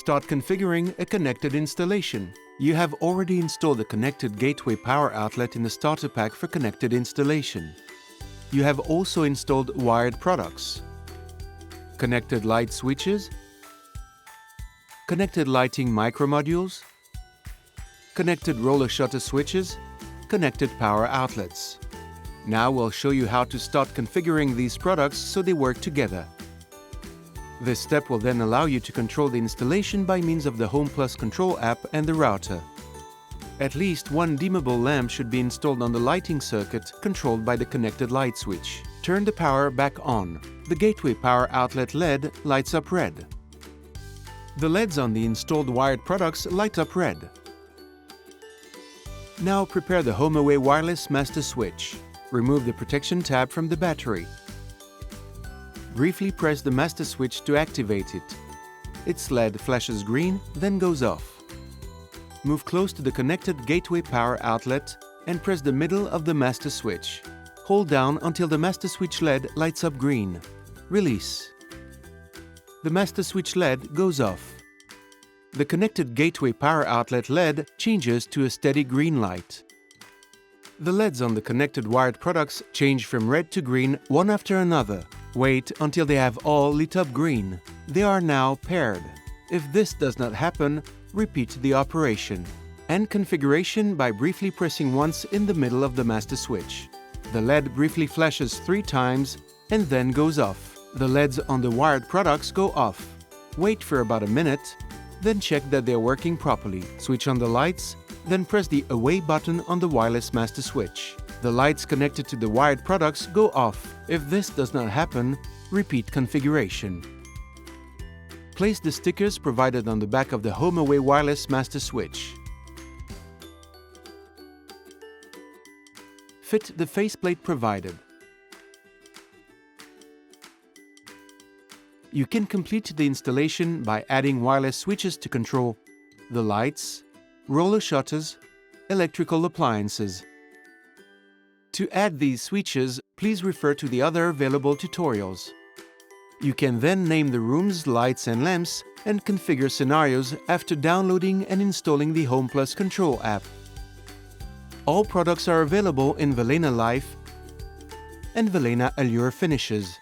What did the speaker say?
start configuring a connected installation. You have already installed a connected gateway power outlet in the starter pack for connected installation. You have also installed wired products, connected light switches, connected lighting micromodules, connected roller shutter switches, connected power outlets. Now we'll show you how to start configuring these products so they work together. This step will then allow you to control the installation by means of the Home Plus Control app and the router. At least one dimmable lamp should be installed on the lighting circuit controlled by the connected light switch. Turn the power back on. The gateway power outlet LED lights up red. The LEDs on the installed wired products light up red. Now prepare the HomeAway wireless master switch. Remove the protection tab from the battery. Briefly press the master switch to activate it. Its LED flashes green, then goes off. Move close to the connected gateway power outlet and press the middle of the master switch. Hold down until the master switch LED lights up green. Release. The master switch LED goes off. The connected gateway power outlet LED changes to a steady green light. The LEDs on the connected wired products change from red to green one after another. Wait until they have all lit up green. They are now paired. If this does not happen, repeat the operation. End configuration by briefly pressing once in the middle of the master switch. The LED briefly flashes 3 times and then goes off. The LEDs on the wired products go off. Wait for about a minute, then check that they are working properly. Switch on the lights, then press the Away button on the wireless master switch. The lights connected to the wired products go off. If this does not happen, repeat configuration. Place the stickers provided on the back of the HomeAway wireless master switch. Fit the faceplate provided. You can complete the installation by adding wireless switches to control the lights, roller shutters, electrical appliances. To add these switches, please refer to the other available tutorials. You can then name the rooms, lights and lamps and configure scenarios after downloading and installing the Home Plus Control app. All products are available in Valena Life and Valena Allure finishes.